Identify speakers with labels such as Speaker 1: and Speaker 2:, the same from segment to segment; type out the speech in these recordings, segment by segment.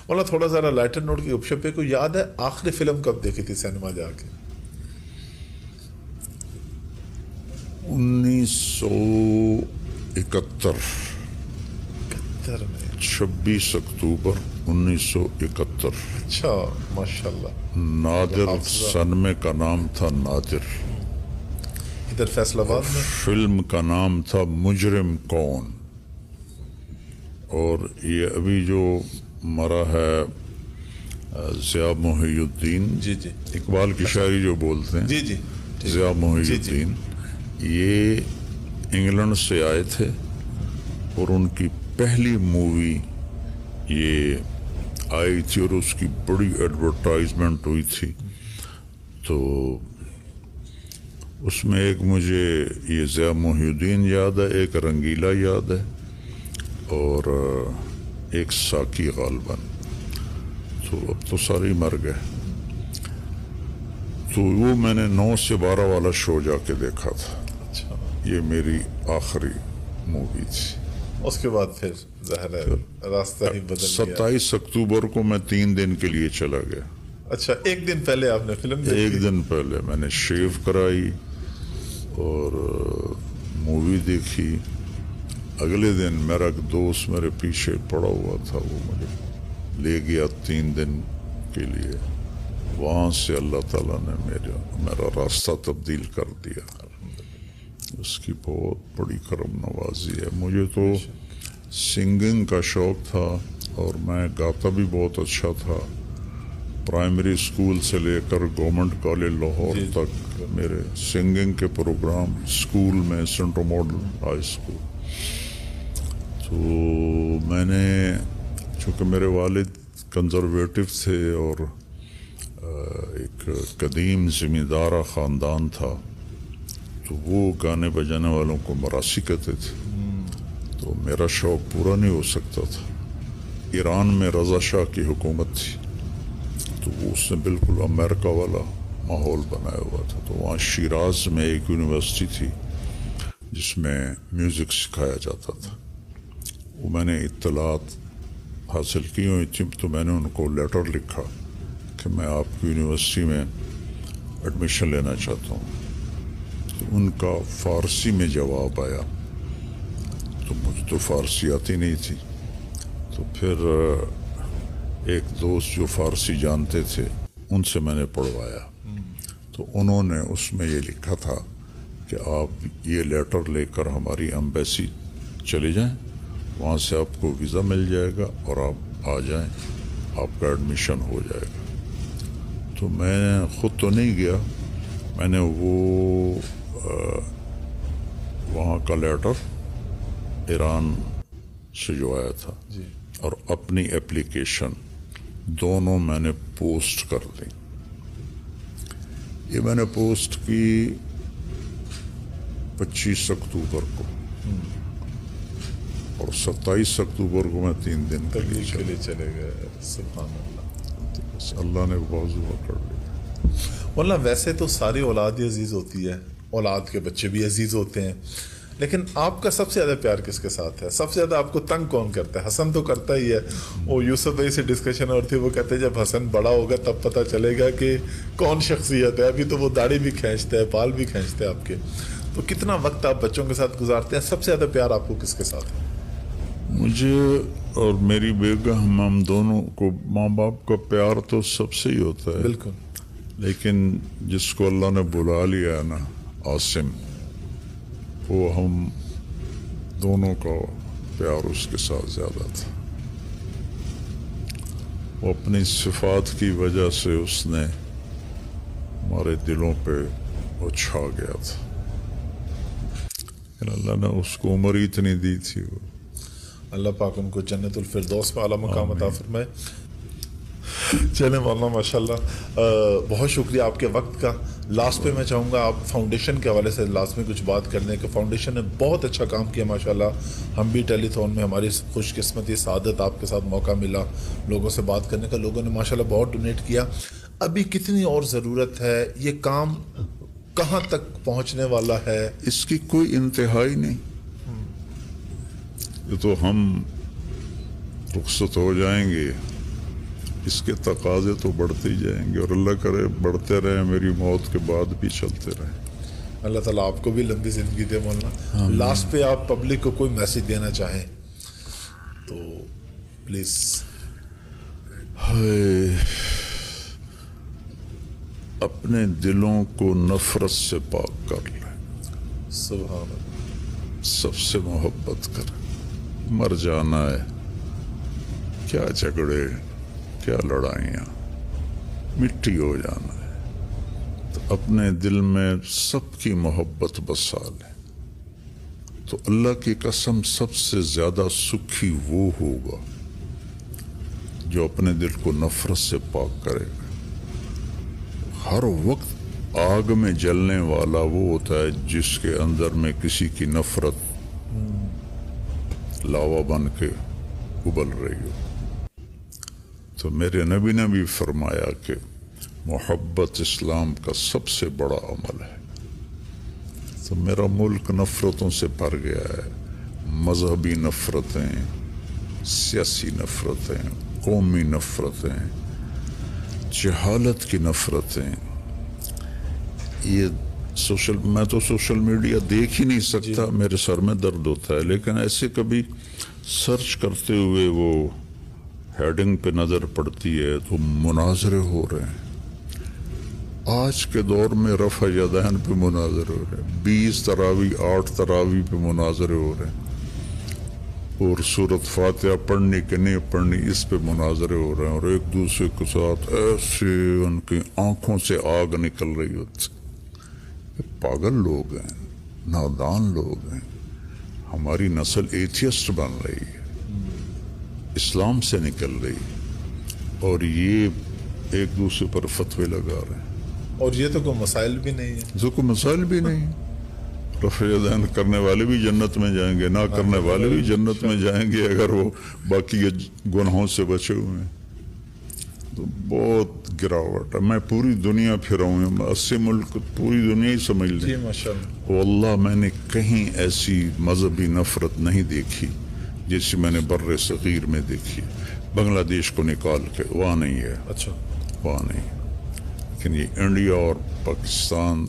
Speaker 1: مولانا تھوڑا ذرا lighter note کی گپشپ پہ، کوئی یاد ہے آخری فلم کب دیکھی تھی سینما جا کے؟
Speaker 2: 1971
Speaker 1: میں؟
Speaker 2: 26 اکتوبر 1971.
Speaker 1: اچھا ماشاء اللہ.
Speaker 2: نادر سنمے کا نام تھا نادر.
Speaker 1: ادھر فیصل آباد میں.
Speaker 2: فلم کا نام تھا مجرم کون. اور یہ ابھی جو مرا ہے ضیاء محی الدین،
Speaker 1: جی جی
Speaker 2: اقبال کی شاعری جو بولتے ہیں،
Speaker 1: جی جی
Speaker 2: ضیاء محی الدین، یہ انگلینڈ سے آئے تھے اور ان کی پہلی مووی یہ آئی تھی اور اس کی بڑی ایڈورٹائزمنٹ ہوئی تھی. تو اس میں ایک مجھے یہ ضیاء محی الدین یاد ہے، ایک رنگیلا یاد ہے، اور ایک ساکی غالباً. تو اب تو سارے مر گئے. تو وہ میں نے 9 سے 12 والا شو جا کے دیکھا تھا.
Speaker 1: اچھا.
Speaker 2: یہ میری آخری مووی تھی.
Speaker 1: اس کے بعد پھر ظاہر ہے راستہ ہی بدل گیا.
Speaker 2: 27 اکتوبر کو میں 3 دن کے لیے چلا گیا.
Speaker 1: اچھا ایک دن پہلے آپ نے فلم دیکھی؟
Speaker 2: ایک دن پہلے میں نے شیو کرائی اور مووی دیکھی. اگلے دن میرا ایک دوست میرے پیچھے پڑا ہوا تھا، وہ مجھے لے گیا 3 دن کے لیے. وہاں سے اللہ تعالیٰ نے میرا راستہ تبدیل کر دیا. اس کی بہت بڑی کرم نوازی ہے. مجھے تو سنگنگ کا شوق تھا اور میں گاتا بھی بہت اچھا تھا. پرائمری اسکول سے لے کر گورنمنٹ کالج لاہور تک میرے سنگنگ کے پروگرام اسکول میں، سینٹرل ماڈل ہائی اسکول. تو میں نے، چونکہ میرے والد کنزرویٹو تھے اور ایک قدیم زمیندارہ خاندان تھا، تو وہ گانے بجانے والوں کو مراسی کہتے تھے. تو میرا شوق پورا نہیں ہو سکتا تھا. ایران میں رضا شاہ کی حکومت تھی، تو وہ اس نے بالکل امریکہ والا ماحول بنایا ہوا تھا. تو وہاں شیراز میں ایک یونیورسٹی تھی جس میں میوزک سکھایا جاتا تھا. وہ میں نے اطلاعات حاصل کی ہوئی تھی، تو میں نے ان کو لیٹر لکھا کہ میں آپ کی یونیورسٹی میں ایڈمیشن لینا چاہتا ہوں. تو ان کا فارسی میں جواب آیا. تو مجھے تو فارسی آتی نہیں تھی. تو پھر ایک دوست جو فارسی جانتے تھے ان سے میں نے پڑھوایا. تو انہوں نے اس میں یہ لکھا تھا کہ آپ یہ لیٹر لے کر ہماری ایمبیسی چلے جائیں، وہاں سے آپ کو ویزا مل جائے گا اور آپ آ جائیں، آپ کا ایڈمیشن ہو جائے گا. تو میں خود تو نہیں گیا، میں نے وہاں کا لیٹر ایران سے جو آیا تھا اور اپنی اپلیکیشن دونوں میں نے پوسٹ کر دی. یہ میں نے پوسٹ کی 25 اکتوبر کو اور 27 اکتوبر کو میں 3 دن کے لیے
Speaker 1: چلے گئے. سبحان اللہ.
Speaker 2: اللہ نے بازو پکڑ لیا.
Speaker 1: واللہ ویسے تو ساری اولاد ہی عزیز ہوتی ہے، اولاد کے بچے بھی عزیز ہوتے ہیں، لیکن آپ کا سب سے زیادہ پیار کس کے ساتھ ہے؟ سب سے زیادہ آپ کو تنگ کون کرتا ہے؟ حسن تو کرتا ہی ہے. وہ یوسف بھائی سے ڈسکشن اور تھی، وہ کہتے ہیں جب حسن بڑا ہوگا تب پتہ چلے گا کہ کون شخصیت ہے. ابھی تو وہ داڑھی بھی کھینچتا ہے، بال بھی کھینچتا ہے آپ کے. تو کتنا وقت آپ بچوں کے ساتھ گزارتے ہیں؟ سب سے زیادہ پیار آپ کو کس کے ساتھ ہے؟
Speaker 2: مجھے اور میری بیگم، ہم دونوں کو ماں باپ کا پیار تو سب سے ہی ہوتا ہے.
Speaker 1: بالکل.
Speaker 2: لیکن جس کو اللہ نے بلا لیا ہے نا، عاصم، وہ ہم دونوں کا پیار اس کے ساتھ زیادہ تھا. وہ اپنی صفات کی وجہ سے اس نے ہمارے دلوں پہ وہ چھا گیا تھا. اللہ نے اس کو عمر ہی اتنی دی تھی. وہ
Speaker 1: اللہ پاک ان کو جنت الفردوس میں اعلیٰ مقام عطا فرمائے. چلیں مولانا ماشاءاللہ بہت شکریہ آپ کے وقت کا. لاسٹ پہ میں چاہوں گا آپ فاؤنڈیشن کے حوالے سے لاسٹ میں کچھ بات کرنے کہ فاؤنڈیشن نے بہت اچھا کام کیا ماشاءاللہ. ہم بھی ٹیلی تھون میں ہماری خوش قسمتی سعادت آپ کے ساتھ موقع ملا لوگوں سے بات کرنے کا. لوگوں نے ماشاءاللہ بہت ڈونیٹ کیا. ابھی کتنی اور ضرورت ہے؟ یہ کام کہاں تک پہنچنے والا ہے؟
Speaker 2: اس کی کوئی انتہا ہی نہیں. یہ تو ہم رخصت ہو جائیں گے اس کے تقاضے تو بڑھتے ہی جائیں گے، اور اللہ کرے بڑھتے رہیں، میری موت کے بعد بھی چلتے رہیں۔
Speaker 1: اللہ تعالیٰ آپ کو بھی لمبی زندگی دے مولانا۔ لاسٹ پہ آپ پبلک کو کوئی میسج دینا چاہیں تو پلیز۔
Speaker 2: اپنے دلوں کو نفرت سے پاک کر لیں،
Speaker 1: سبحان اللہ۔
Speaker 2: سب سے محبت کریں۔ مر جانا ہے، کیا جھگڑے، کیا لڑائیاں، مٹی ہو جانا ہے، تو اپنے دل میں سب کی محبت بسا لیں، تو اللہ کی قسم سب سے زیادہ سکھی وہ ہوگا جو اپنے دل کو نفرت سے پاک کرے گا۔ ہر وقت آگ میں جلنے والا وہ ہوتا ہے جس کے اندر میں کسی کی نفرت لاوا بن کے ابل رہی ہو۔ تو میرے نبی نے بھی فرمایا کہ محبت اسلام کا سب سے بڑا عمل ہے۔ تو میرا ملک نفرتوں سے بھر گیا ہے، مذہبی نفرتیں، سیاسی نفرتیں، قومی نفرتیں، جہالت کی نفرتیں۔ یہ میں تو سوشل میڈیا دیکھ ہی نہیں سکتا، میرے سر میں درد ہوتا ہے، لیکن ایسے کبھی سرچ کرتے ہوئے وہ ہیڈنگ پہ نظر پڑتی ہے تو مناظرے ہو رہے ہیں۔ آج کے دور میں رفع یدین پہ مناظرے ہو رہے ہیں، 20 تراوی 8 تراوی پہ مناظرے ہو رہے ہیں، اور سورۃ فاتحہ پڑھنی کہ نہیں پڑھنی اس پہ مناظرے ہو رہے ہیں، اور ایک دوسرے کے ساتھ ایسے ان کی آنکھوں سے آگ نکل رہی ہوتی۔ یہ پاگل لوگ ہیں، نادان لوگ ہیں۔ ہماری نسل ایتھیسٹ بن رہی ہے، اسلام سے نکل رہی، اور یہ ایک دوسرے پر فتوے لگا رہے ہیں،
Speaker 1: اور یہ تو کوئی مسائل بھی نہیں ہے،
Speaker 2: جو کوئی مسائل بھی نہیں۔ رفع یدین کرنے والے بھی جنت میں جائیں گے، نہ کرنے والے بھی جنت میں جائیں گے اگر وہ باقی گناہوں سے بچے ہوئے ہیں۔ تو بہت گراوٹ ہے۔ میں پوری دنیا پھرا ہوں، 80 ملک، پوری دنیا ہی سمجھ لیں۔
Speaker 1: جی ماشاء اللہ۔
Speaker 2: واللہ میں نے کہیں ایسی مذہبی نفرت نہیں دیکھی جیسی میں نے بر صغیر میں دیکھی۔ بنگلہ دیش کو نکال کے وہاں نہیں ہے،
Speaker 1: اچھا،
Speaker 2: وہاں نہیں، لیکن یہ انڈیا اور پاکستان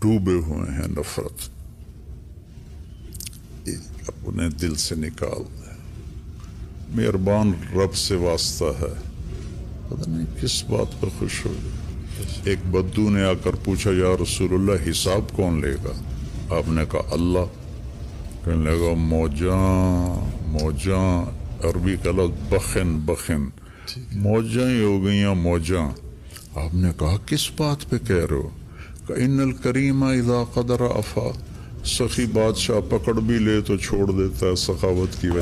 Speaker 2: ڈوبے ہوئے ہیں نفرت۔ اپنے دل سے نکال دیں۔ مہربان رب سے واسطہ ہے، پتہ نہیں کس بات پر خوش ہو گئے۔ ایک بدو نے آ کر پوچھا، یا رسول اللہ حساب کون لے گا؟ آپ نے کہا اللہ۔ کہنے لگا موجاں، عربی کا لفظ بخن، بخن، موجاں ہی ہو گئیاں موجاں۔ آپ نے کہا کس بات پہ کہہ رہے ہو؟ کہ ان الکریم اذا قدر عفا، سخی بادشاہ پکڑ بھی لے تو چھوڑ دیتا ہے سخاوت کی وجہ